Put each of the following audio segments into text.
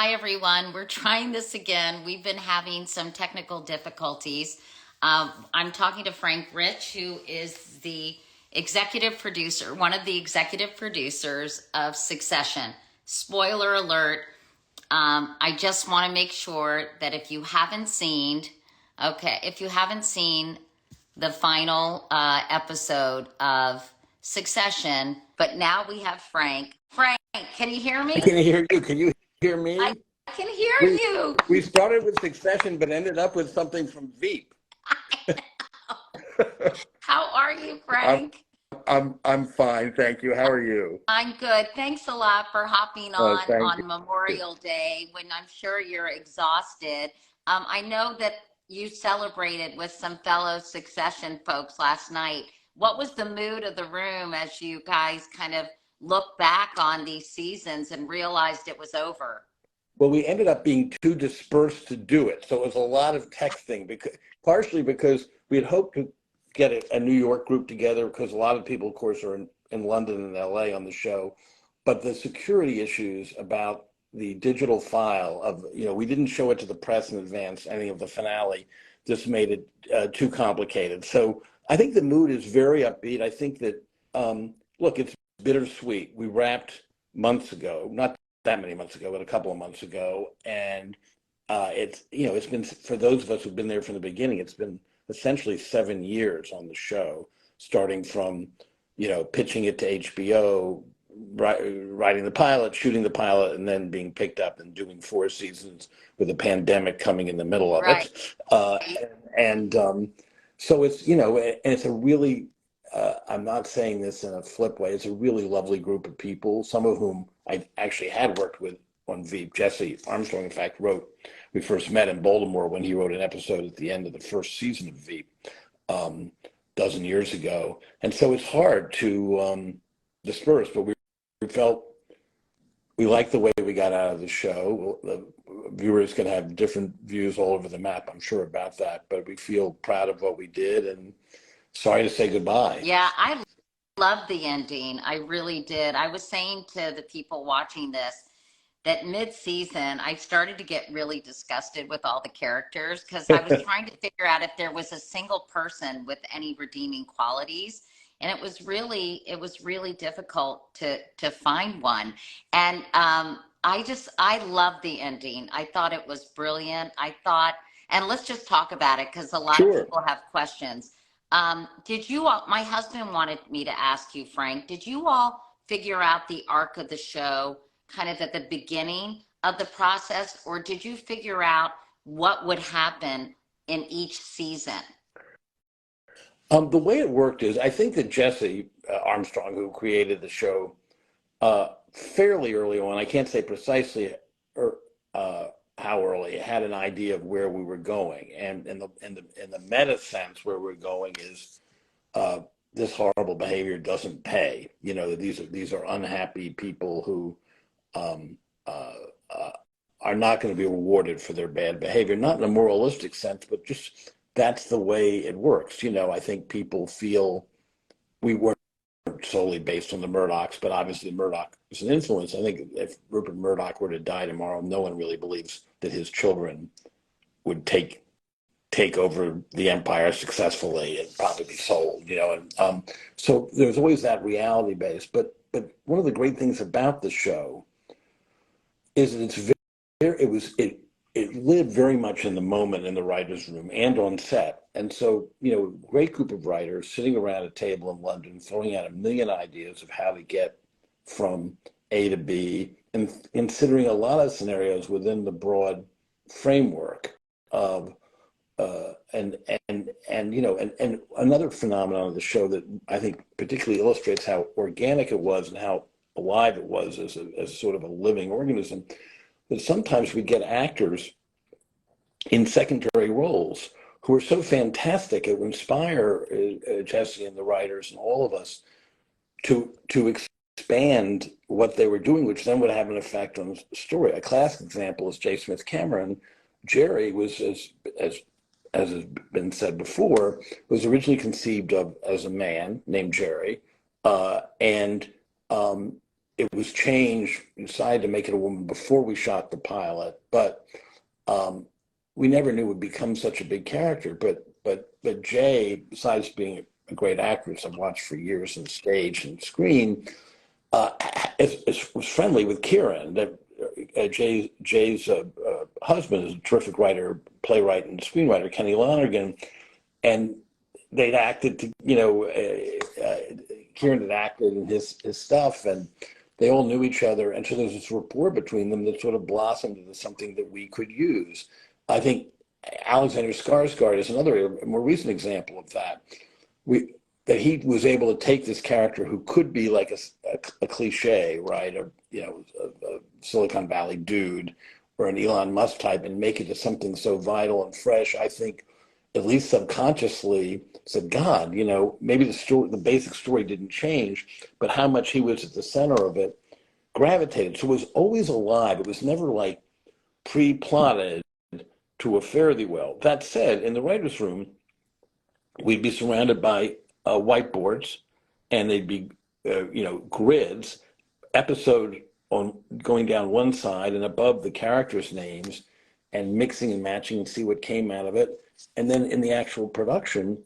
Hi, everyone. We're trying this again. We've been having some technical difficulties. I'm talking to Frank Rich, who is the executive producer, one of the executive producers of Succession. Spoiler alert. I just want to make sure that if you haven't seen the final episode of Succession, but now we have Frank. Frank, can you hear I me? can hear you. Can you hear I me? can hear We you. we started with Succession, but ended up with something from Veep. How are you, I'm Frank? I'm fine, thank you. How are you? I'm good. Thanks a lot for hopping on Thank on you. Memorial Day when I'm sure you're exhausted. I know that you celebrated with some fellow Succession folks last night. What was the mood of the room as you guys kind of look back on these seasons and realized it was over? Well, we ended up being too dispersed to do it, so it was a lot of texting because partially because we had hoped to get a New York group together because a lot of people, of course, are in London and LA on the show, but the security issues about the digital file of, we didn't show it to the press in advance, any of the finale, just made it too complicated. So I think the mood is very upbeat. I think that, look, it's bittersweet. We wrapped months ago, not that many months ago, but a couple of months ago. And it's been, for those of us who've been there from the beginning, it's been essentially 7 years on the show, starting from, pitching it to HBO, writing the pilot, shooting the pilot, and then being picked up and doing 4 seasons with a pandemic coming in the middle of Right. it. And so and it's a really, I'm not saying this in a flip way, it's a really lovely group of people, some of whom I actually had worked with on Veep. Jesse Armstrong, in fact, we first met in Baltimore when he wrote an episode at the end of the first season of Veep, dozen years ago. And so it's hard to disperse, but we felt we liked the way we got out of the show. The viewers can have different views all over the map, I'm sure about that, but we feel proud of what we did and sorry to say goodbye. Yeah, I love the ending. I really did. I was saying to the people watching this that mid-season I started to get really disgusted with all the characters because I was trying to figure out if there was a single person with any redeeming qualities, and it was really difficult to find one. And I loved the ending. I thought it was brilliant. I thought, and let's just talk about it because a lot of Sure. people have questions. Did you all, my husband wanted me to ask you, Frank, did you all figure out the arc of the show kind of at the beginning of the process, or did you figure out what would happen in each season? The way it worked is I think that Jesse Armstrong, who created the show, fairly early on, I can't say precisely or how early, had an idea of where we were going, and in the meta sense, where we're going is uh, this horrible behavior doesn't pay. That these are unhappy people who um, uh, uh, are not going to be rewarded for their bad behavior, not in a moralistic sense, but just that's the way it works. I think people feel we weren't solely based on the Murdochs, but obviously Murdoch is an influence. I think if Rupert Murdoch were to die tomorrow, no one really believes that his children would take over the empire successfully and probably be sold. And so there's always that reality base. But one of the great things about the show is that it lived very much in the moment in the writers' room and on set. And so, great group of writers sitting around a table in London, throwing out a million ideas of how to get from A to B, and considering a lot of scenarios within the broad framework of and another phenomenon of the show that I think particularly illustrates how organic it was and how alive it was as sort of a living organism, that sometimes we get actors in secondary roles who are so fantastic. It would inspire Jesse and the writers and all of us to expand what they were doing, which then would have an effect on the story. A classic example is J. Smith Cameron. Jerry was, as has been said before, was originally conceived of as a man named Jerry, and it was changed, we decided to make it a woman before we shot the pilot, but we never knew it would become such a big character. But Jay, besides being a great actress I've watched for years on stage and screen, was friendly with Kieran. That Jay's husband is a terrific writer, playwright, and screenwriter, Kenny Lonergan, and they'd acted to, Kieran had acted in his stuff, and they all knew each other, and so there's this rapport between them that sort of blossomed into something that we could use. I think Alexander Skarsgård is another more recent example of that. That he was able to take this character who could be like a cliche, right? A Silicon Valley dude or an Elon Musk type, and make it to something so vital and fresh. I think, at least subconsciously, said, God, maybe the basic story didn't change, but how much he was at the center of it gravitated. So it was always alive. It was never like pre-plotted to a fare thee well. That said, in the writer's room, we'd be surrounded by whiteboards, and they'd be, grids, episode on going down one side and above the characters' names, and mixing and matching and see what came out of it. And then in the actual production,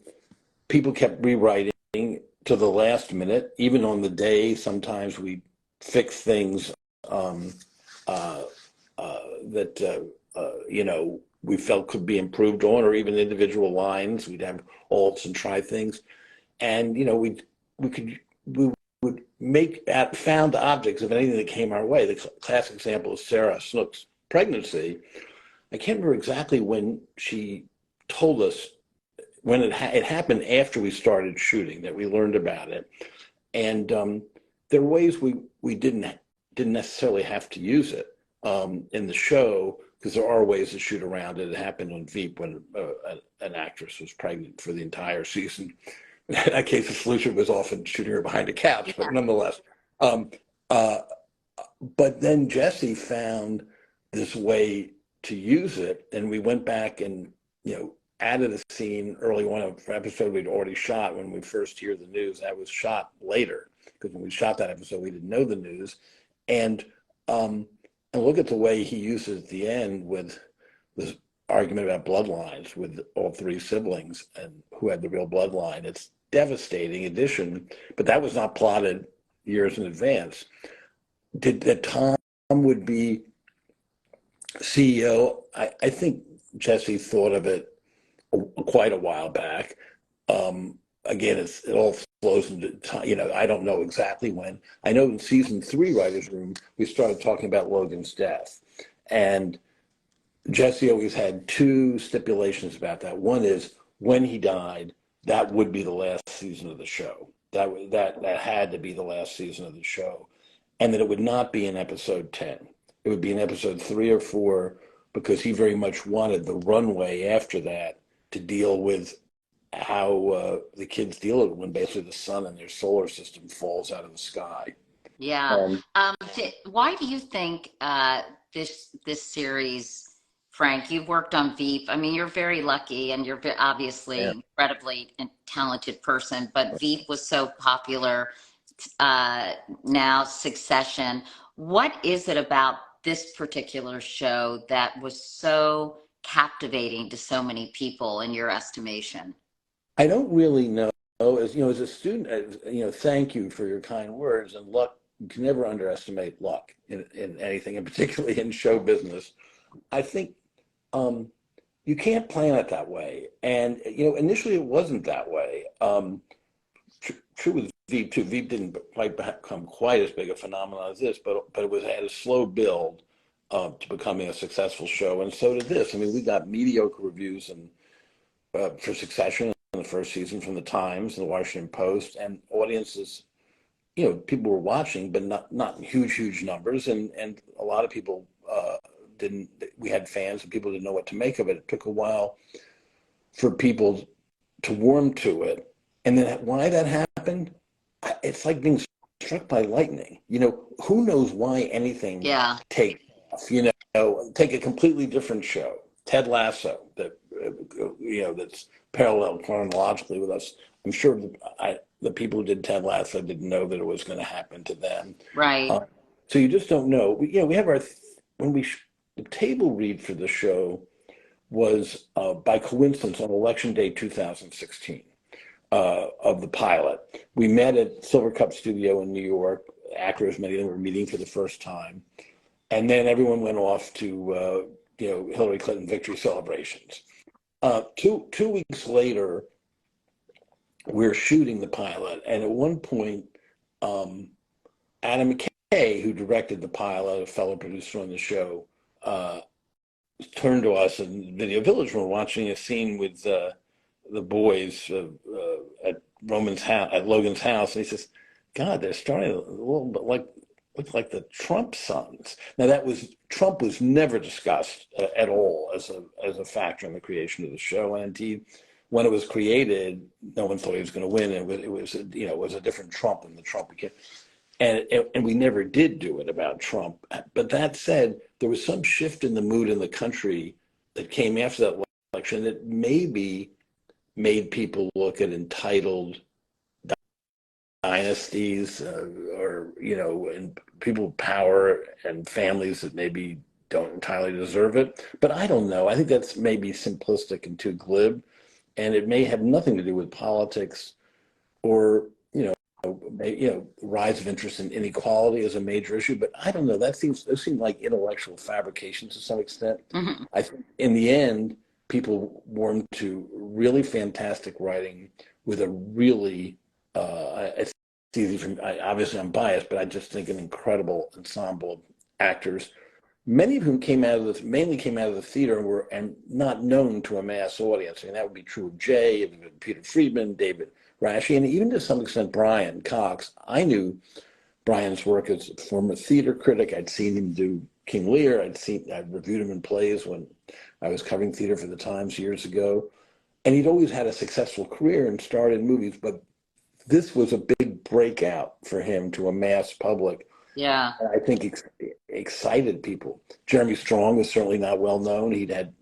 people kept rewriting to the last minute. Even on the day, sometimes we fix things that we felt could be improved on, or even individual lines. We'd have alts and try things, and we would make found objects of anything that came our way. The classic example is Sarah Snook's pregnancy. I can't remember exactly when she told us, when it happened after we started shooting, that we learned about it, and there were ways we didn't necessarily have to use it in the show, because there are ways to shoot around it. It happened on Veep when an actress was pregnant for the entire season. In that case, the solution was often shooting her behind a couch, but nonetheless. But then Jesse found this way to use it, and we went back and added a scene early on of an episode we'd already shot. When we first hear the news, that was shot later, because when we shot that episode, we didn't know the news, and look at the way he uses at the end with this argument about bloodlines with all three siblings and who had the real bloodline. It's devastating addition, but that was not plotted years in advance. That Tom would be CEO, I think Jesse thought of it quite a while back. Again, it all flows into time. I don't know exactly when. I know in season 3 writers' room, we started talking about Logan's death, and Jesse always had 2 stipulations about that. One is, when he died, that would be the last season of the show. That had to be the last season of the show, and that it would not be in episode 10. It would be in episode 3 or 4, because he very much wanted the runway after that to deal with how the kids deal with it when basically the sun and their solar system falls out of the sky. Yeah. Why do you think this series, Frank? You've worked on Veep. I mean, you're very lucky, and you're obviously incredibly talented person. But Veep was so popular. Now Succession. What is it about this particular show that was so captivating to so many people, in your estimation? I don't really know. As a student, thank you for your kind words. And luck, you can never underestimate luck in anything, and particularly in show business. I think you can't plan it that way. And initially it wasn't that way. True with Veep too. Veep didn't quite become quite as big a phenomenon as this, but it had a slow build to becoming a successful show, and so did this. I mean, we got mediocre reviews and for Succession in the first season from the Times and the Washington Post, and audiences, people were watching, but not huge numbers, and a lot of people didn't. We had fans, and people didn't know what to make of it. It took a while for people to warm to it, and then why that happened, it's like being struck by lightning. Who knows why anything takes off? Take a completely different show, Ted Lasso, that that's parallel chronologically with us. I'm sure the people who did Ted Lasso didn't know that it was going to happen to them. Right. So you just don't know. We have the table read for the show was by coincidence on election day 2016 of the pilot. We met at Silver Cup Studio in New York. Actors, many of them were meeting for the first time. And then everyone went off to Hillary Clinton victory celebrations. Two weeks later, we're shooting the pilot, and at one point, Adam McKay, who directed the pilot, a fellow producer on the show, turned to us in Video Village. We're watching a scene with the boys at Logan's house, and he says, "God, they're starting a little bit look like the Trump sons." Now Trump was never discussed at all as a factor in the creation of the show, and indeed, when it was created, no one thought he was going to win. It was a different Trump than the Trump became. And we never did do it about Trump. But that said, there was some shift in the mood in the country that came after that election that maybe made people look at entitled dynasties and people with power and families that maybe don't entirely deserve it. But I don't know. I think that's maybe simplistic and too glib. And it may have nothing to do with politics or rise of interest in inequality as a major issue, but I don't know. Those seem like intellectual fabrications to some extent. Mm-hmm. I think in the end, people warmed to really fantastic writing with a really, it's easy for me, obviously I'm biased, but I just think an incredible ensemble of actors, many of whom mainly came out of the theater and not known to a mass audience. I mean, that would be true of Jay, Peter Friedman, David Rashi, and even to some extent Brian Cox. I knew Brian's work as a former theater critic. I'd seen him do King Lear. I'd reviewed him in plays when I was covering theater for the Times years ago. And he'd always had a successful career and starred in movies, but this was a big breakout for him to a mass public. Yeah. And I think excited people. Jeremy Strong was certainly not well known. He'd had,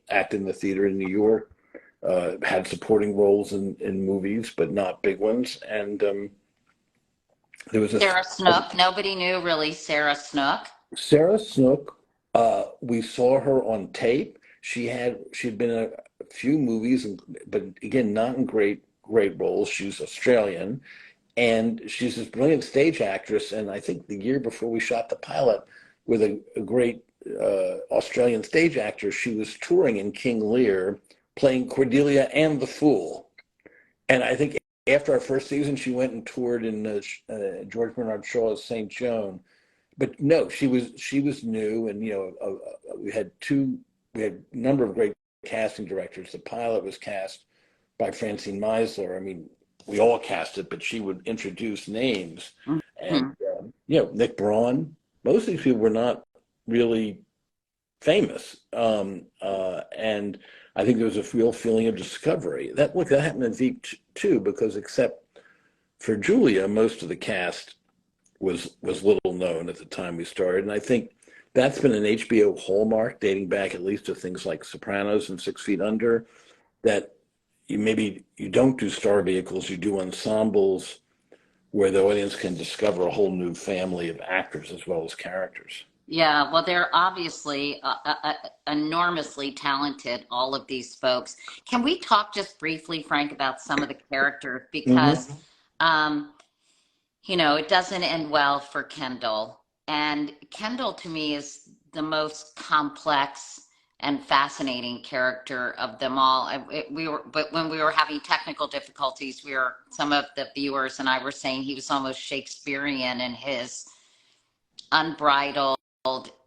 acted in the theater in New York. Had supporting roles in movies, but not big ones. And there was Sarah Snook. Nobody knew really Sarah Snook. Sarah Snook. We saw her on tape. She'd been in a few movies, but again, not in great roles. She's Australian, and she's this brilliant stage actress. And I think the year before we shot the pilot with a great Australian stage actor, she was touring in King Lear, playing Cordelia and the Fool. And I think after our first season, she went and toured in George Bernard Shaw's St. Joan. But no, she was new, and we had a number of great casting directors. The pilot was cast by Francine Meisler. I mean, we all cast it, but she would introduce names. Mm-hmm. And Nick Braun. Most of these people were not really famous, and I think there was a real feeling of discovery. That happened in Veep too, because except for Julia, most of the cast was little known at the time we started, and I think that's been an HBO hallmark dating back at least to things like Sopranos and 6 Feet Under, that you don't do star vehicles, you do ensembles where the audience can discover a whole new family of actors as well as characters. Yeah, well, they're obviously enormously talented, all of these folks. Can we talk just briefly, Frank, about some of the characters? Because, it doesn't end well for Kendall. And Kendall, to me, is the most complex and fascinating character of them all. But when we were having technical difficulties, some of the viewers and I were saying he was almost Shakespearean in his unbridled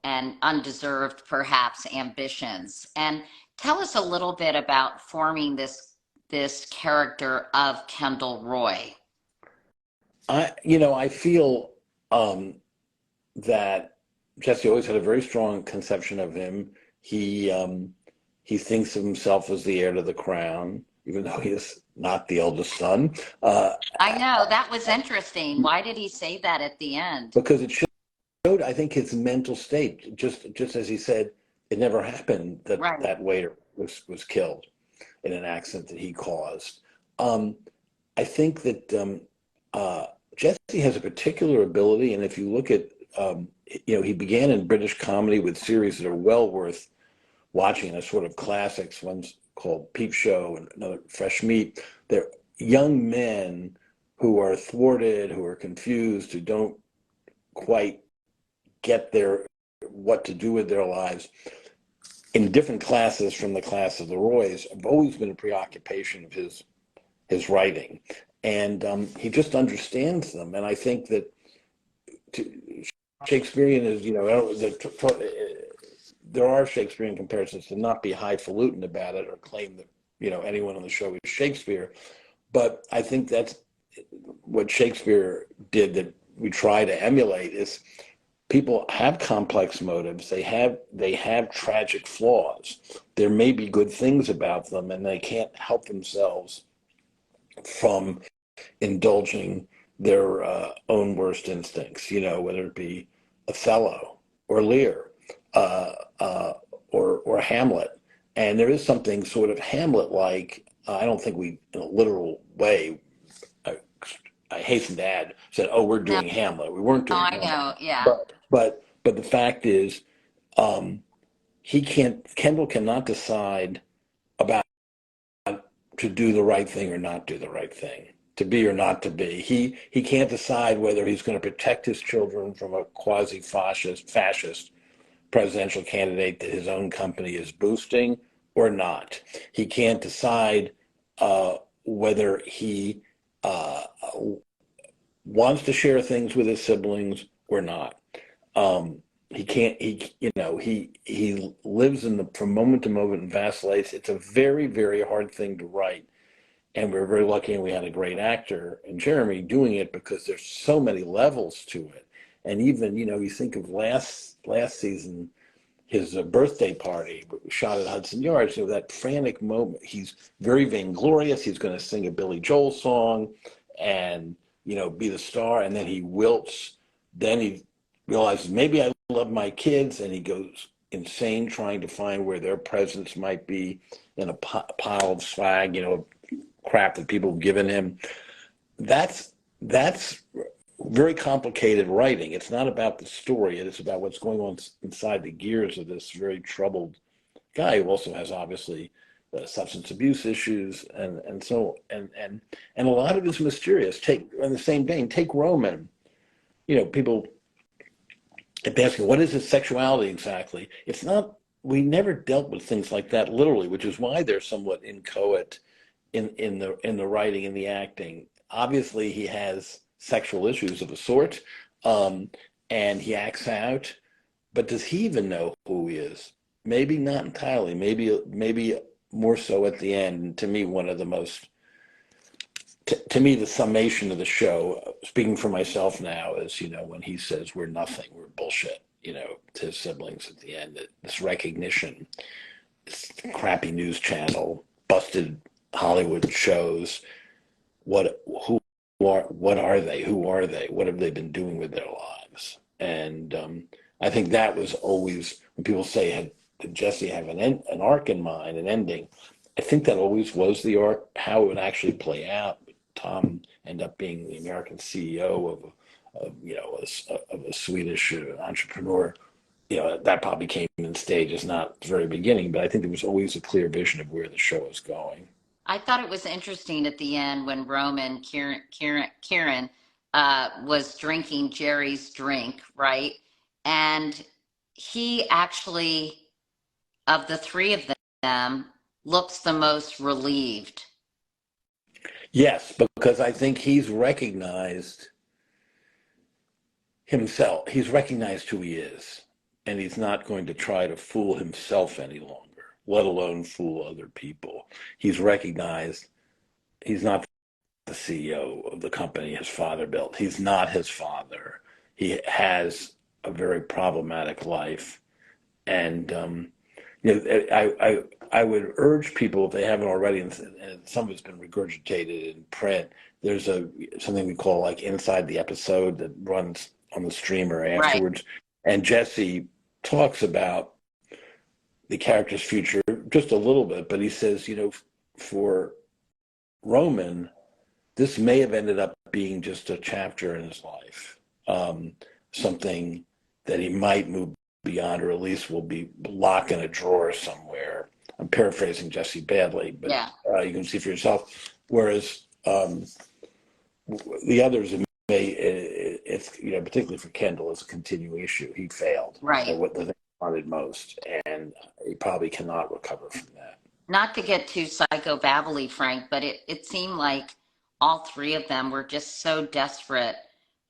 and undeserved, perhaps, ambitions. And tell us a little bit about forming this character of Kendall Roy. I feel that Jesse always had a very strong conception of him. He thinks of himself as the heir to the crown, even though he is not the eldest son. I know, that was interesting. Why did he say that at the end? Because it showed, I think, his mental state. Just as he said, it never happened that that waiter was killed in an accident that he caused. I think that Jesse has a particular ability, and if you look at, he began in British comedy with series that are well worth watching, as sort of classics. One's called Peep Show and another Fresh Meat. They're young men who are thwarted, who are confused, who don't quite get what to do with their lives. In different classes from the class of the Roys, have always been a preoccupation of his writing, and he just understands them. And I think that Shakespearean is, there are Shakespearean comparisons, to not be highfalutin about it or claim that anyone on the show is Shakespeare, but I think that's what Shakespeare did that we try to emulate. Is people have complex motives, they have tragic flaws, there may be good things about them, and they can't help themselves from indulging their own worst instincts, whether it be Othello or Lear, uh, uh, or Hamlet. And there is something sort of Hamlet-like. I don't think we, in a literal way, I, I hasten to add, said, "Oh, we're No, doing Hamlet." We weren't doing I Hamlet, know. Yeah. but the fact is, um, Kendall cannot decide about to do the right thing or not do the right thing, to be or not to be. He can't decide whether he's going to protect his children from a quasi-fascist presidential candidate that his own company is boosting or not. He can't decide whether he uh, wants to share things with his siblings or not. He can't. He lives from moment to moment and vacillates. It's a very, very hard thing to write, and we're very lucky, and we had a great actor in Jeremy doing it, because there's so many levels to it. And even, you think of last season, his birthday party shot at Hudson Yards, that frantic moment. He's very vainglorious. He's going to sing a Billy Joel song and, be the star. And then he wilts. Then he realizes, maybe I love my kids. And he goes insane trying to find where their presence might be in a pile of swag, crap that people have given him. That's very complicated writing. It's not about the story. It is about what's going on inside the gears of this very troubled guy, who also has, obviously, substance abuse issues, and a lot of it's mysterious. Take, in the same vein, take Roman. People keep asking, what is his sexuality exactly? It's not. We never dealt with things like that literally, which is why they're somewhat inchoate in the writing and the acting. Obviously, he has sexual issues of a sort, um, and he acts out. But does he even know who he is? Maybe not entirely. Maybe more so at the end. And to me, one of the most to me, the summation of the show, speaking for myself now, is, when he says we're nothing, we're bullshit, to his siblings at the end. That this recognition, this crappy news channel, busted Hollywood shows, what are they? Who are they? What have they been doing with their lives? And I think that was always, when people say, did Jesse have an arc in mind, an ending? I think that always was the arc. How it would actually play out. Tom ended up being the American CEO of a Swedish entrepreneur. That probably came in stages, not the very beginning, but I think there was always a clear vision of where the show is going. I thought it was interesting at the end when Roman Kieran was drinking Jerry's drink, right? And he actually, of the three of them, looks the most relieved. Yes, because I think he's recognized himself. He's recognized who he is, and he's not going to try to fool himself any longer, let alone fool other people. He's recognized he's not the CEO of the company his father built. He's not his father. He has a very problematic life, and I would urge people, if they haven't already, and some of it's been regurgitated in print. There's something we call, like, Inside the Episode, that runs on the streamer Right. afterwards, and Jesse talks about the character's future just a little bit, but he says, for Roman, this may have ended up being just a chapter in his life, something that he might move beyond, or at least will be locked in a drawer somewhere. I'm paraphrasing Jesse badly, but Yeah. you can see for yourself. Whereas the others may, it's, you know, particularly for Kendall, it's a continuing issue. He failed at Right. what the thing he wanted most, and he probably cannot recover from that. Not to get too psychobabbly, Frank, but it seemed like all three of them were just so desperate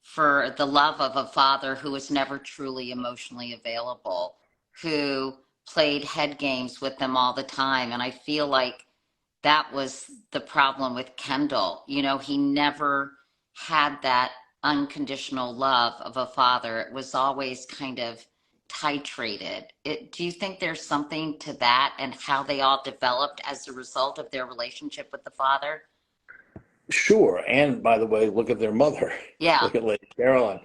for the love of a father who was never truly emotionally available, who played head games with them all the time. And I feel like that was the problem with Kendall. You know, he never had that unconditional love of a father. It was always kind of titrated. Do you think there's something to that and how they all developed as a result of their relationship with the father? Sure. And by the way, look at their mother. Yeah, Look at Lady Caroline.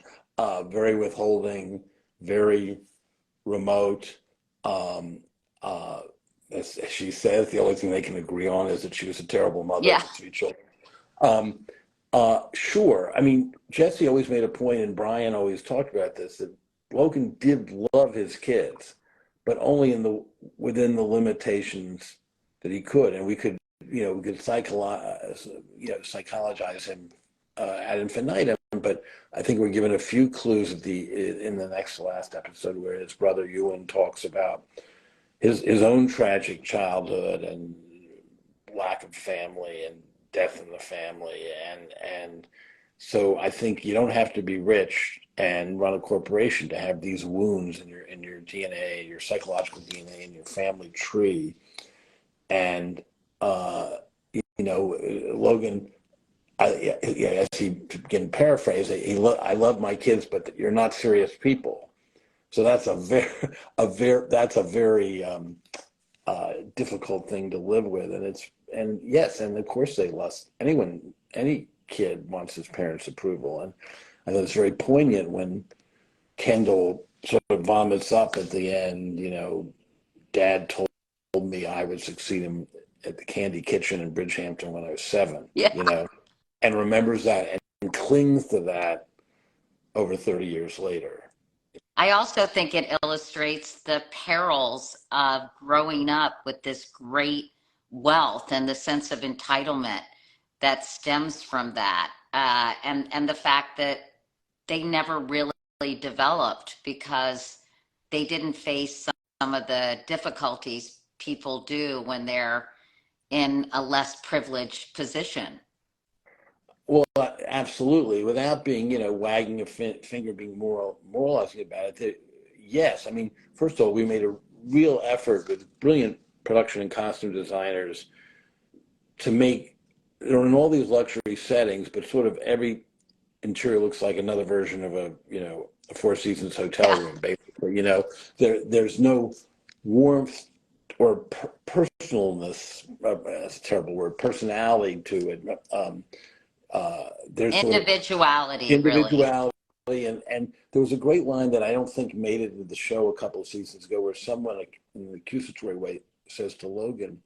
Very withholding, very remote. Um, uh, as she says, the only thing they can agree on is that she was a terrible mother yeah, to three children. Um, sure. I mean, Jesse always made a point, and Brian always talked about this, that Logan did love his kids, but only within the limitations that he could, and we could, you know, we could psychologize him ad infinitum. But I think we're given a few clues in the next to last episode where his brother Ewan talks about his own tragic childhood and lack of family and death in the family, and so I think you don't have to be rich and run a corporation to have these wounds in your DNA, your psychological DNA, and your family tree. And you know, Logan, as he can paraphrase it, I love my kids, but you're not serious people. So that's a very difficult thing to live with, and yes, and of course they lust. Any kid wants his parents' approval, and I think it's very poignant when Kendall sort of vomits up at the end. You know, Dad told me I would succeed him at the Candy Kitchen in Bridgehampton when I was 7. yeah. You know, and remembers that and clings to that over 30 years later. I also think it illustrates the perils of growing up with this great wealth and the sense of entitlement that stems from that, and the fact that they never really developed because they didn't face some of the difficulties people do when they're in a less privileged position. Well, absolutely. Without being, you know, wagging a finger, being moralizing about it. Yes, I mean, first of all, we made a real effort with brilliant production and costume designers to make. They're in all these luxury settings, but sort of every interior looks like another version of a Four Seasons hotel Yeah. room. Basically, you know, there's no warmth or personalness. That's a terrible word. Personality to it. There's sort of Individuality, really. individuality, and there was a great line that I don't think made it into the show a couple of seasons ago, where someone in an accusatory way says to Logan,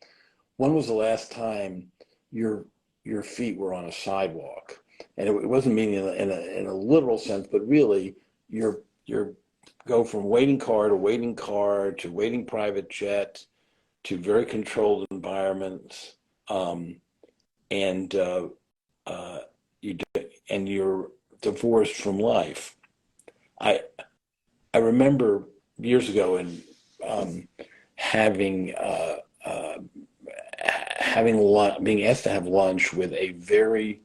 "When was the last time your your feet were on a sidewalk?" And it wasn't meaning in a literal sense, but really you're go from waiting car to waiting private jet to very controlled environments, and uh, you and you're divorced from life. I I remember years ago in um, having uh, being asked to have lunch with a very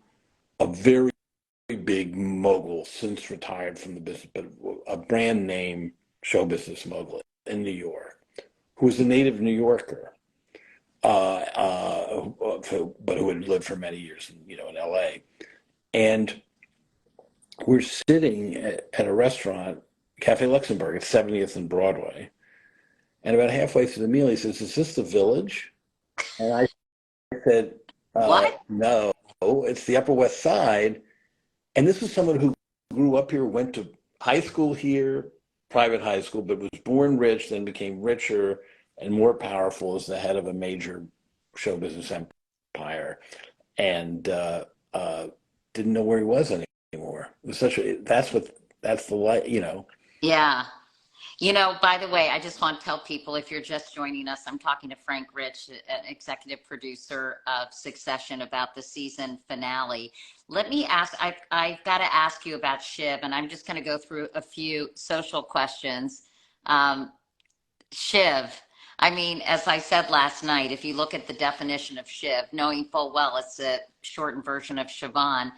big mogul, since retired from the business, but a brand name show business mogul in New York, who was a native New Yorker, but who had lived for many years, in L.A. And we're sitting at a restaurant, Cafe Luxembourg, at 70th and Broadway. And about halfway through the meal, he says, "Is this the Village?" And I said, What? "No, it's the Upper West Side." And this was someone who grew up here, went to high school here, private high school, but was born rich, then became richer and more powerful as the head of a major show business empire. And didn't know where he was anymore. It was such a, that's the light, you know. Yeah. You know, by the way, I just want to tell people if you're just joining us, I'm talking to Frank Rich, an executive producer of Succession, about the season finale. Let me ask, I've got to ask you about Shiv, and I'm just going to go through a few social questions. Um, Shiv, I mean, as I said last night, if you look at the definition of Shiv, knowing full well it's a shortened version of Siobhan,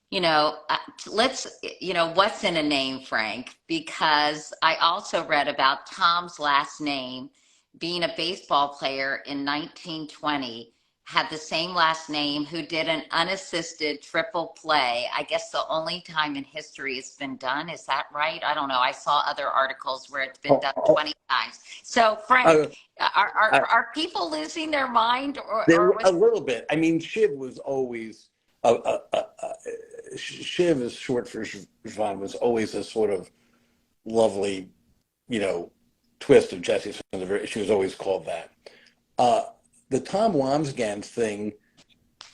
you know, let's, you know, what's in a name, Frank? Because I also read about Tom's last name being a baseball player in 1920, had the same last name, who did an unassisted triple play. I guess the only time in history it's been done. Is that right? I don't know. I saw other articles where it's been Oh, done oh, 20 times. So, Frank, uh, I, are people losing their mind, there or a was, little bit. I mean, Shiv was always Shiv is short for Siobhan, was always a sort of lovely, you know, twist of Jesse's from the very. She was always called that. Uh, the Tom Wamsgans thing,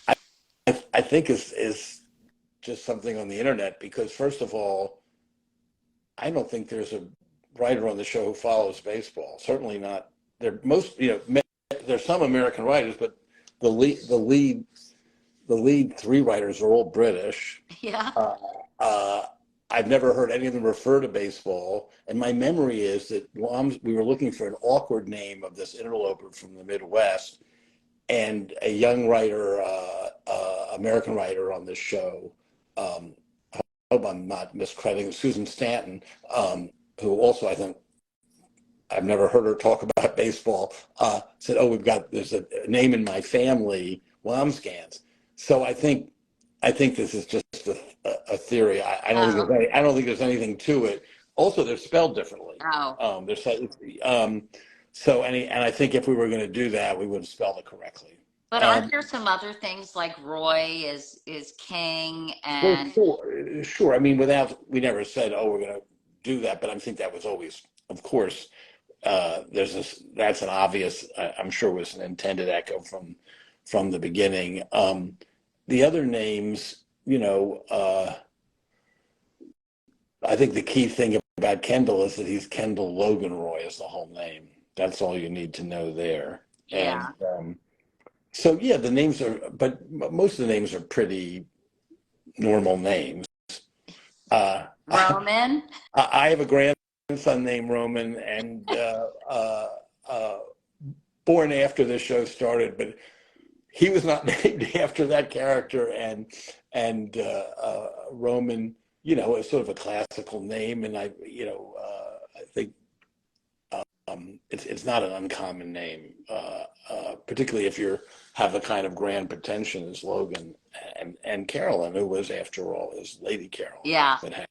I think is just something on the internet because first of all, I don't think there's a writer on the show who follows baseball. Certainly not. There most, you know, there's some American writers, but the lead three writers are all British. yeah? Uh, uh, I've never heard any of them refer to baseball, and my memory is that we were looking for an awkward name of this interloper from the Midwest, and a young writer, American writer on this show, um, I hope I'm not miscrediting, Susan Stanton, who also I think I've never heard her talk about baseball, said, "Oh, there's a name in my family, Wamsgans." So I think this is just a theory. Oh, I don't think there's anything to it. Also, they're spelled differently. oh. There's so and I think if we were going to do that, we would have spelled it correctly. But aren't Um, there some other things like Roy is king well, and sure. I mean, we never said, "Oh, we're going to do that," but I think that was always, of course, there's this. That's an obvious. I'm sure was an intended echo from the beginning. The other names, you know, I think the key thing about Kendall is that he's Kendall Logan Roy is the whole name. That's all you need to know there. And yeah, so, yeah, the names are, but most of the names are pretty normal names. I Roman? have a grandson named Roman, and born after the show started, but he was not named after that character, and Roman, you know, is sort of a classical name, and I think it's not an uncommon name, particularly if you have the kind of grand pretension as Logan and Carolyn, who was, after all, is Lady Carolyn Yeah. that had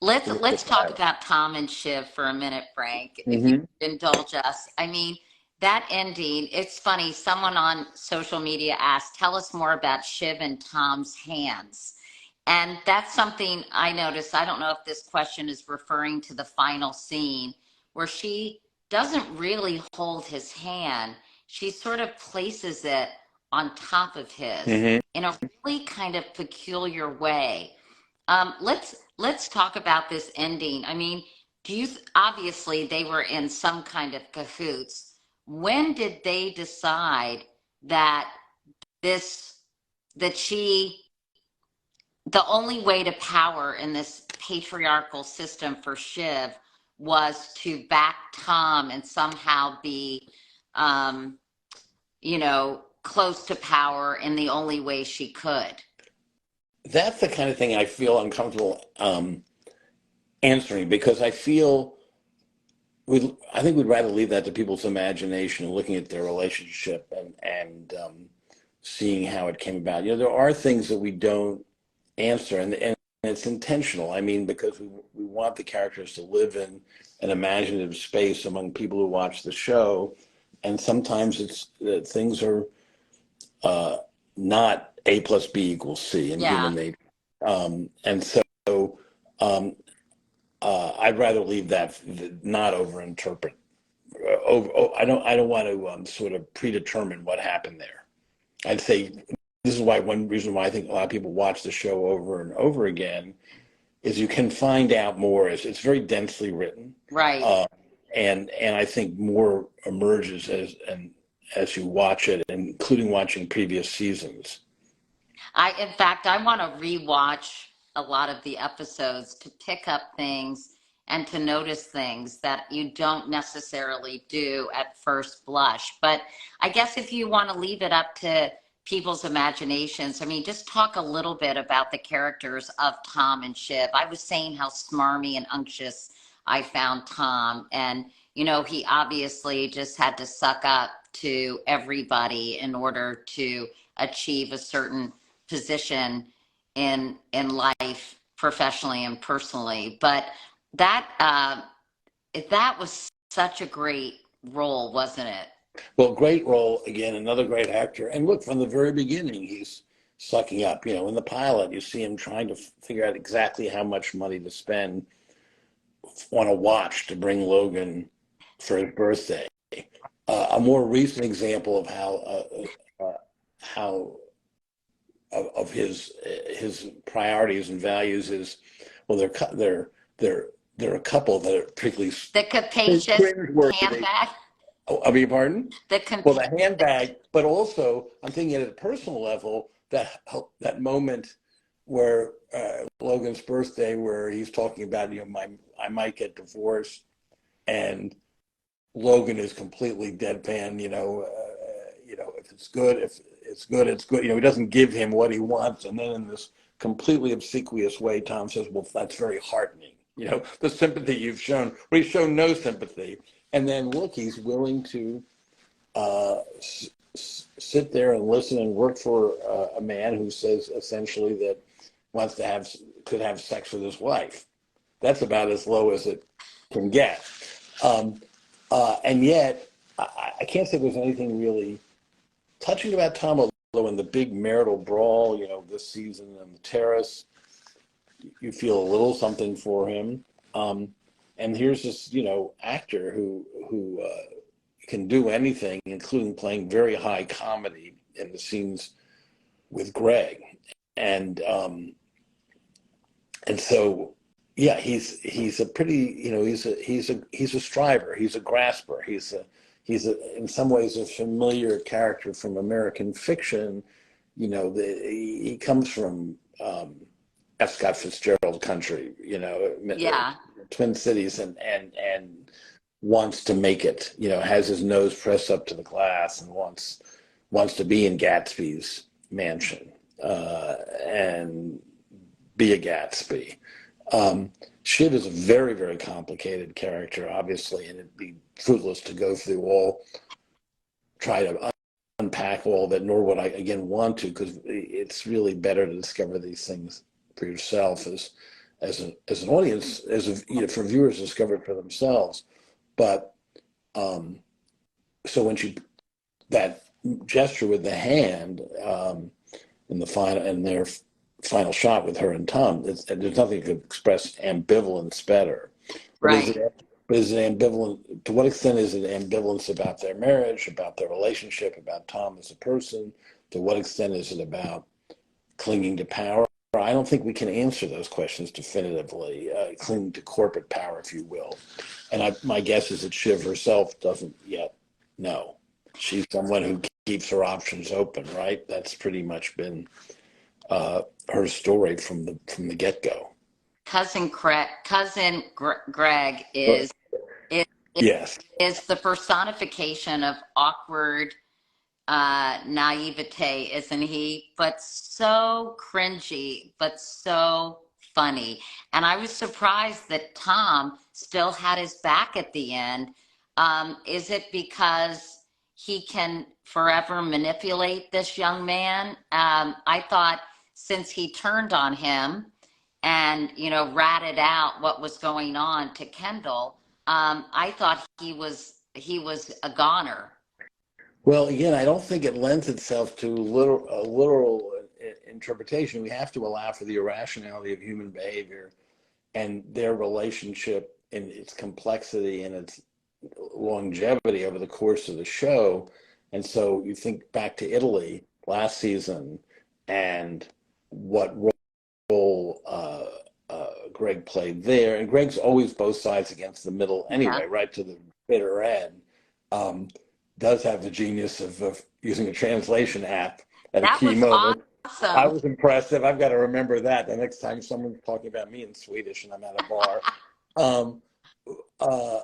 Let's with talk Ira. about Tom and Shiv for a minute, Frank, if you Hmm. would indulge us. I mean, that ending, it's funny, someone on social media asked, tell us more about Shiv and Tom's hands. And that's something I noticed. I don't know if this question is referring to the final scene where she doesn't really hold his hand. She sort of places it on top of his Hmm. in a really kind of peculiar way. Let's talk about this ending. I mean, obviously they were in some kind of cahoots. When did they decide that this that she the only way to power in this patriarchal system for Shiv was to back Tom and somehow be, um, you know, close to power in the only way she could? That's the kind of thing I feel uncomfortable answering because I think we'd rather leave that to people's imagination and looking at their relationship and seeing how it came about. You know, there are things that we don't answer, and it's intentional. I mean, because we want the characters to live in an imaginative space among people who watch the show, and sometimes it's things are uh, not A plus B equals C in Yeah. human nature, and so. Um, I'd rather leave that not overinterpret. I don't want to sort of predetermine what happened there. I'd say this is why one reason why I think a lot of people watch the show over and over again is you can find out more. It's very densely written, Right. and I think more emerges as you watch it, including watching previous seasons. In fact, I want to rewatch a lot of the episodes to pick up things and to notice things that you don't necessarily do at first blush. But I guess if you want to leave it up to people's imaginations, I mean, just talk a little bit about the characters of Tom and Shiv. I was saying how smarmy and unctuous I found Tom. And, you know, he obviously just had to suck up to everybody in order to achieve a certain position in life, professionally and personally. But that that was such a great role, wasn't it? Well, great role again, another great actor. And look, from the very beginning, he's sucking up. You know, in the pilot, you see him trying to figure out exactly how much money to spend on a watch to bring Logan for his birthday. A more recent example of how of his priorities and values is, well, they're a couple that are particularly The capacious cringeworthy. handbag. Oh, I beg your pardon? The Well, the handbag, but also I'm thinking at a personal level that moment where Logan's birthday, where he's talking about, you know, I might get divorced, and Logan is completely deadpan. You know, if it's good, if it's good, it's good. You know, he doesn't give him what he wants, and then in this completely obsequious way, Tom says, "Well, that's very heartening." You know, the sympathy you've shown, where he's shown no sympathy, and then look, he's willing to sit there and listen and work for a man who says essentially that could have sex with his wife. That's about as low as it can get. And yet, I can't say there's anything really touching about Tom, although in the big marital brawl, you know, this season on the terrace, you feel a little something for him. And here's this, you know, actor who can do anything, including playing very high comedy in the scenes with Greg, and so yeah, he's a pretty, you know, he's a striver, he's a grasper, he's in some ways a familiar character from American fiction. You know, he comes from F. Scott Fitzgerald country, you know, Yeah. Twin Cities, and wants to make it, you know, has his nose pressed up to the glass and wants to be in Gatsby's mansion and be a Gatsby. Shiv is a very, very complicated character, obviously, and it'd be fruitless to go through try to unpack all that, nor would I, again, want to, because it's really better to discover these things for yourself as an audience, you know, for viewers to discover it for themselves. But so when that gesture with the hand in their final shot with her and Tom, there's nothing that could express ambivalence better. Right. But is it ambivalent? To what extent is it ambivalence about their marriage, about their relationship, about Tom as a person? To what extent is it about clinging to power? I don't think we can answer those questions definitively, clinging to corporate power, if you will. And my guess is that Shiv herself doesn't yet know. She's someone who keeps her options open, right? That's pretty much been her story from the get-go. Cousin Greg is Yes. is the personification of awkward naivete, isn't he? But so cringy, but so funny. And I was surprised that Tom still had his back at the end. Is it because he can forever manipulate this young man? I thought since he turned on him and, you know, ratted out what was going on to Kendall, I thought he was a goner. Well, again, I don't think it lends itself to literal interpretation. We have to allow for the irrationality of human behavior and their relationship in its complexity and its longevity over the course of the show. And so you think back to Italy last season, and what role Greg played there. And Greg's always both sides against the middle Yeah. anyway, right to the bitter end. Does have the genius of using a translation app at a That key was moment. I awesome. was impressive. I've got to remember that the next time someone's talking about me in Swedish and I'm at a bar. Um, uh,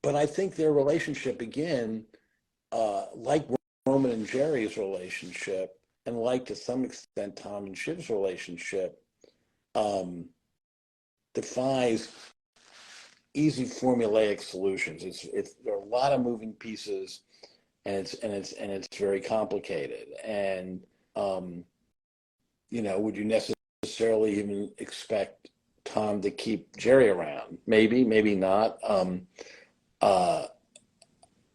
but I think their relationship again, like Roman and Jerry's relationship, and like to some extent Tom and Shiv's relationship, um, defies easy formulaic solutions. It's there are a lot of moving pieces, and it's very complicated. And um, would you necessarily even expect Tom to keep Jerry around? Maybe, maybe not. Uh,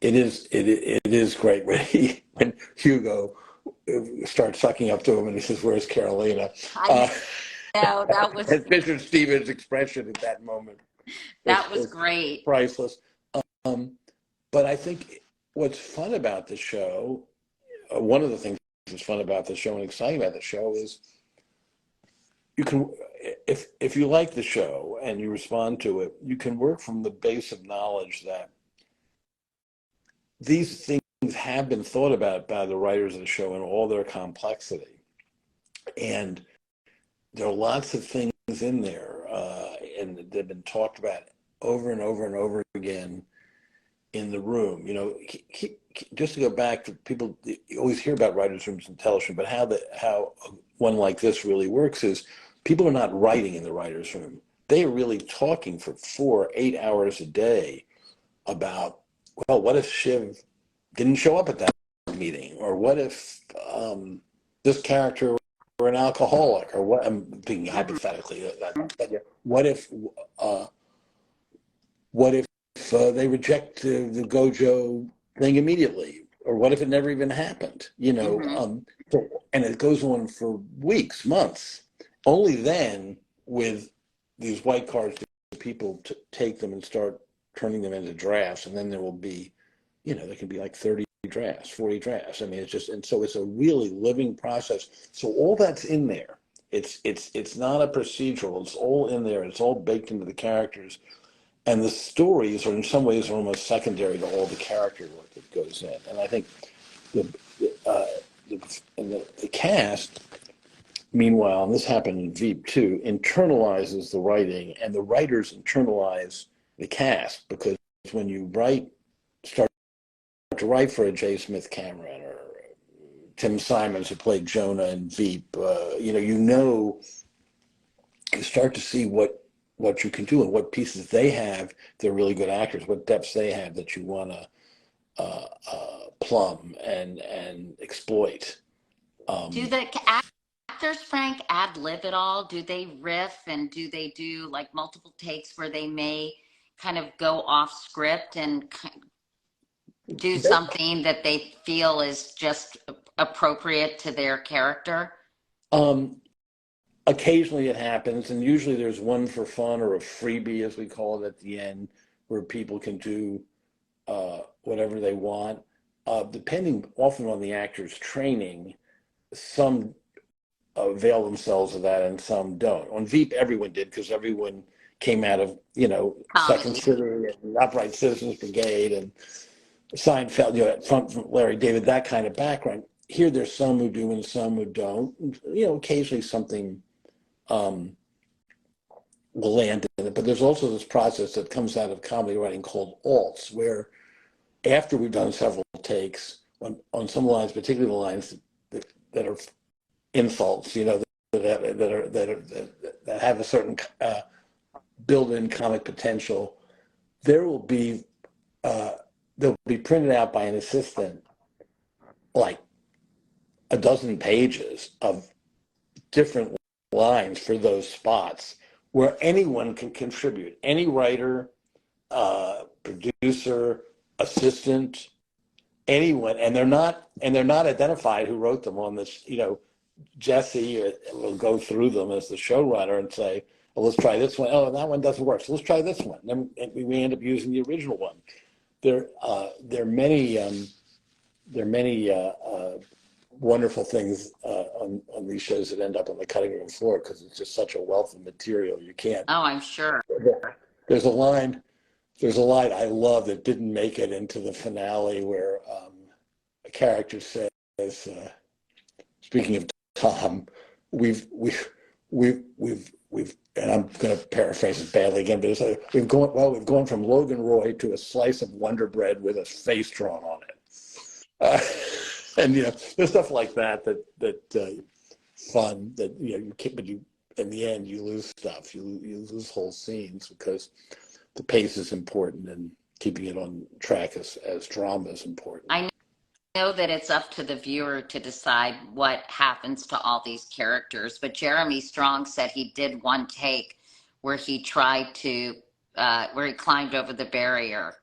it is great when Hugo starts sucking up to him and he says, "Where's Carolina?" I Uh, know and Fisher Stevens' expression at that moment that was is great. priceless. Um, but I think what's fun about the show, one of the things that's fun about the show and exciting about the show is you can, if you like the show and you respond to it, you can work from the base of knowledge that these things have been thought about by the writers of the show in all their complexity. And there are lots of things in there, and they've been talked about over and over and over again in the room. Just to go back to people, you always hear about writers' rooms in television, but how one like this really works is people are not writing in the writers' room. They are really talking for 4 8 hours a day about, well, what if Shiv didn't show up at that meeting, or what if this character were an alcoholic, or what? I'm thinking Mhm. hypothetically. But yeah, uh, what if they reject the Gojo thing immediately, or what if it never even happened? Mhm. And it goes on for weeks, months. Only then, with these white cards, do people take them and start turning them into drafts, and then there will be, there can be like 30 drafts, 40 drafts. I mean, it's just, and so it's a really living process. So all that's in there. It's not a procedural. It's all in there. It's all baked into the characters. And the stories are in some ways are almost secondary to all the character work that goes in. And I think the uh, the cast, meanwhile, and this happened in Veep too, internalizes the writing, and the writers internalize the cast, because when you start to write for a J. Smith Cameron or Tim Simons, who played Jonah in Veep, you start to see what you can do and what pieces they have. They're really good actors. What depths they have that you want to plumb and exploit. Do Um, the actors, Frank, ad lib at all? Do they riff and do they do like multiple takes where they may kind of go off script and do something that they feel is just appropriate to their character? um, Occasionally it happens, and usually there's one for fun or a freebie, as we call it, at the end, where people can do whatever they want. Depending often on the actor's training, some avail themselves of that and some don't. On Veep, everyone did, because everyone came out of, Second Comedy. City and Upright Citizens Brigade and Seinfeld, from Larry David, that kind of background. Here, there's some who do and some who don't. Occasionally something um, will land in it, but there's also this process that comes out of comedy writing called alts, where after we've done several takes on some lines, particularly the lines that are insults, that have a certain built-in comic potential, there will be they'll be printed out by an assistant, like a dozen pages of different lines for those spots, where anyone can contribute. Any writer, producer, assistant, anyone, and they're not identified who wrote them on this. Jesse will go through them as the showrunner and say, well, let's try this one. Oh, that one doesn't work, so let's try this one. Then we end up using the original one. There are many wonderful things on these shows that end up on the cutting room floor because it's just such a wealth of material. You can't. Oh, I'm sure. There's a line. There's a line I love that didn't make it into the finale where a character says, "Speaking of Tom, we've and I'm going to paraphrase it badly again, but it's like, we've gone from Logan Roy to a slice of Wonder Bread with a face drawn on it." And there's stuff like that fun that you can't, but you in the end you lose stuff. You lose whole scenes because the pace is important and keeping it on track as drama is important. I know that it's up to the viewer to decide what happens to all these characters, but Jeremy Strong said he did one take where he tried to, where he climbed over the barrier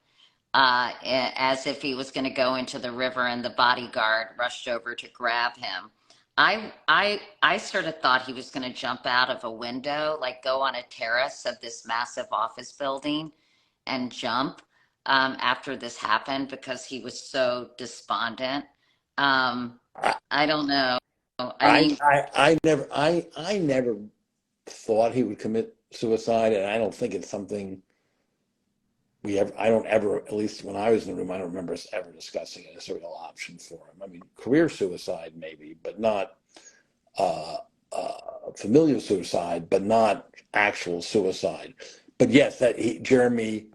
as if he was going to go into the river, and the bodyguard rushed over to grab him. I sort of thought he was going to jump out of a window, like go on a terrace of this massive office building and jump after this happened because he was so despondent. I don't know. I mean, I never thought he would commit suicide, and I don't think it's something I don't ever, at least when I was in the room, I don't remember us ever discussing it as a real option for him. I mean, career suicide maybe, but not familial suicide, but not actual suicide. But yes, Jeremy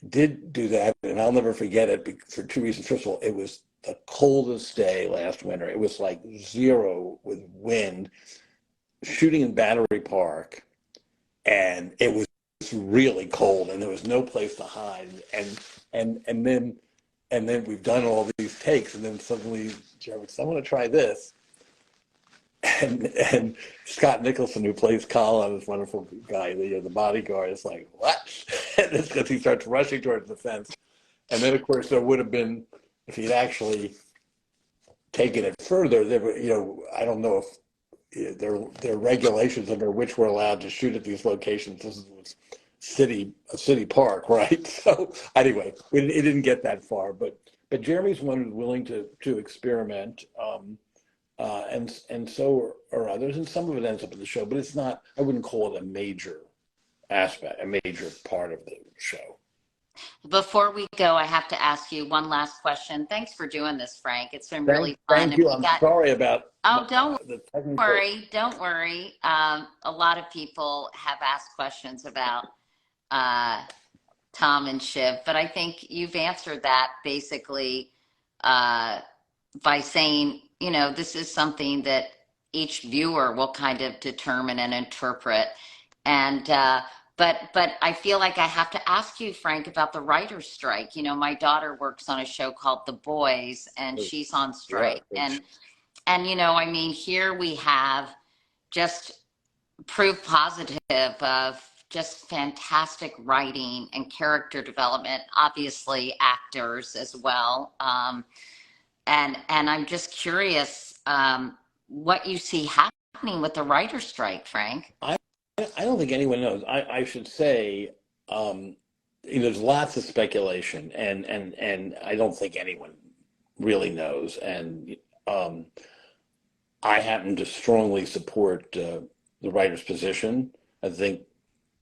did do that, and I'll never forget it for two reasons. First of all, it was the coldest day last winter. It was like 0 with wind, shooting in Battery Park, and it was really cold, and there was no place to hide. And then we've done all these takes, and then suddenly Jeremy said, "I want to try this." And Scott Nicholson, who plays Colin, this wonderful guy, the bodyguard, is like, "What?" And it's because he starts rushing towards the fence. And then, of course, there would have been, if he'd actually taken it further, there were, I don't know if there are regulations under which we're allowed to shoot at these locations. This was a city park, right? So anyway, it didn't get that far, but Jeremy's one who's willing to experiment. And so are others, and some of it ends up in the show, but it's not, I wouldn't call it a major aspect, a major part of the show. before we go, I have to ask you one last question. Thanks for doing this, Frank. It's been really fun. Thank you. I'm sorry about don't the technical. don't worry. A lot of people have asked questions about Tom and Shiv, but I think you've answered that basically by saying, this is something that each viewer will kind of determine and interpret. And but I feel like I have to ask you, Frank, about the writer's strike. My daughter works on a show called The Boys, and she's on strike. Yeah, and I mean, here we have just proof positive of just fantastic writing and character development, obviously actors as well. And I'm just curious what you see happening with the writer's strike, Frank. I don't think anyone knows. I should say, there's lots of speculation, and I don't think anyone really knows. And I happen to strongly support the writer's position. I think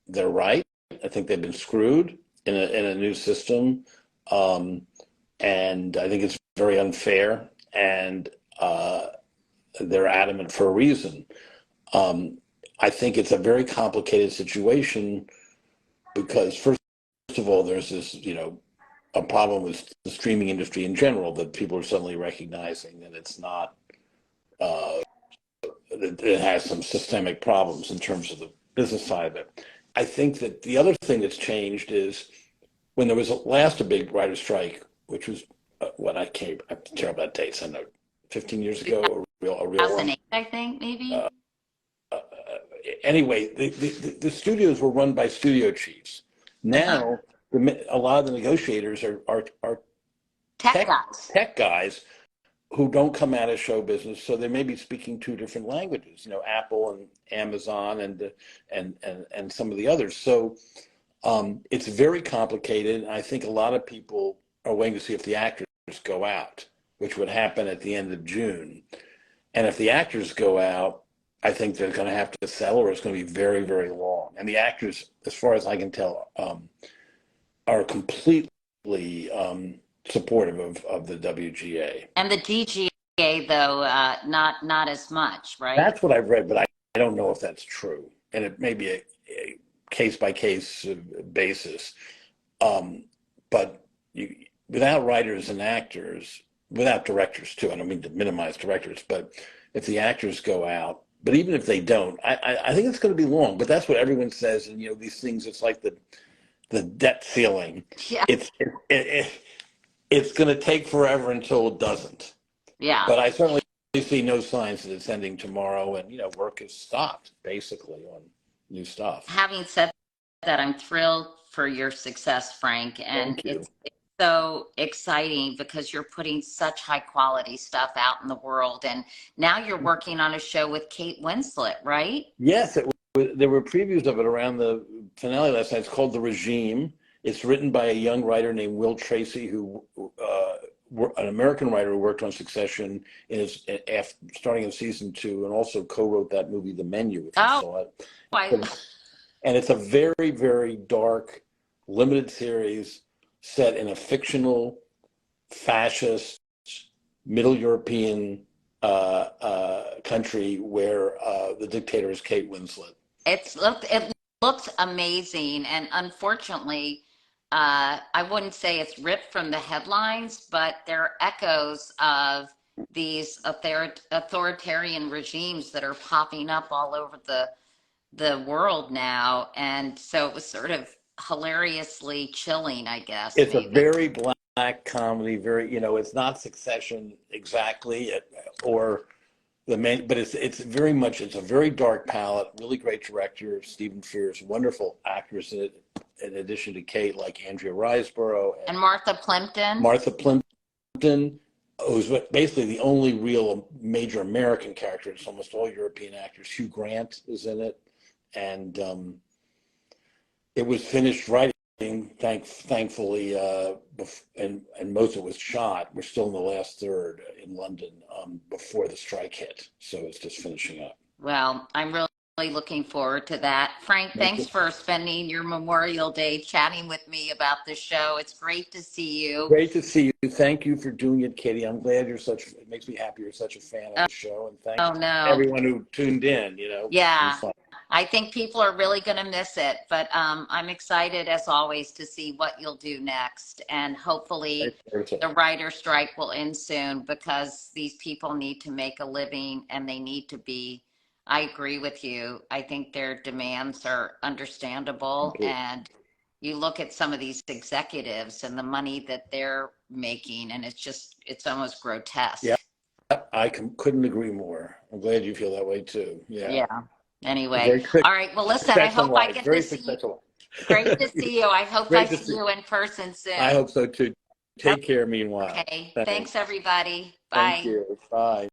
they're right. I think they've been screwed in a new system, and I think it's very unfair. And they're adamant for a reason. I think it's a very complicated situation because, first of all, there's this, a problem with the streaming industry in general that people are suddenly recognizing that it's not, it has some systemic problems in terms of the business side of it. I think that the other thing that's changed is when there was a big writer's strike, which was I'm terrible at dates, I know, 15 years ago, a real 2008, I think, maybe. Anyway, the studios were run by studio chiefs. Now, a lot of the negotiators are tech guys who don't come out of show business, so they may be speaking two different languages. Apple and Amazon and some of the others. So it's very complicated. I think a lot of people are waiting to see if the actors go out, which would happen at the end of June. And if the actors go out, I think they're going to have to sell, or it's going to be very, very long. And the actors, as far as I can tell, are completely supportive of the WGA. And the DGA, though, not as much, right? That's what I've read, but I don't know if that's true. And it may be a case by case basis. But without writers and actors, without directors too, I don't mean to minimize directors, but if the actors go out, but even if they don't, I think it's going to be long. But that's what everyone says, and these things. It's like the debt ceiling. Yeah. It's going to take forever until it doesn't. Yeah. But I certainly see no signs that it's ending tomorrow, and work is stopped basically on new stuff. Having said that, I'm thrilled for your success, Frank, and Thank you. it's so exciting because you're putting such high quality stuff out in the world, and now you're working on a show with Kate Winslet, right? Yes, there were previews of it around the finale last night. It's called The Regime. It's written by a young writer named Will Tracy, who an American writer who worked on Succession starting in season 2, and also co-wrote that movie, The Menu, if you saw it. And it's a very, very dark, limited series set in a fictional, fascist, Middle European country where the dictator is Kate Winslet. It looks amazing, and unfortunately, I wouldn't say it's ripped from the headlines, but there are echoes of these authoritarian regimes that are popping up all over the world now, and so it was sort of hilariously chilling, I guess. It's maybe. A very black comedy, very, it's not Succession exactly, or the main, but it's very much, it's a very dark palette, really great director, Stephen Frears, wonderful actors in it, in addition to Kate, like Andrea Riseborough. And Martha Plimpton. Martha Plimpton, who's basically the only real major American character. It's almost all European actors. Hugh Grant is in it. And it was finished writing, thankfully, and most of it was shot. We're still in the last third in London before the strike hit. So it's just finishing up. Well, I'm really looking forward to that. Frank, thanks for spending your Memorial Day chatting with me about the show. It's great to see you. Great to see you. Thank you for doing it, Katie. I'm glad it makes me happy you're such a fan of the show. And thanks to everyone who tuned in, Yeah, I think people are really going to miss it, but I'm excited as always to see what you'll do next. And hopefully the writer strike will end soon, because these people need to make a living, and they need to be, I agree with you. I think their demands are understandable. And you look at some of these executives and the money that they're making, and it's almost grotesque. Yeah, I couldn't agree more. I'm glad you feel that way too. Yeah. Anyway, all right. Well, listen, I hope I get to see you. Great to see you. I hope I see you in person soon. I hope so too. Take care meanwhile. Okay. Thanks everybody. Bye. Thank you. Bye.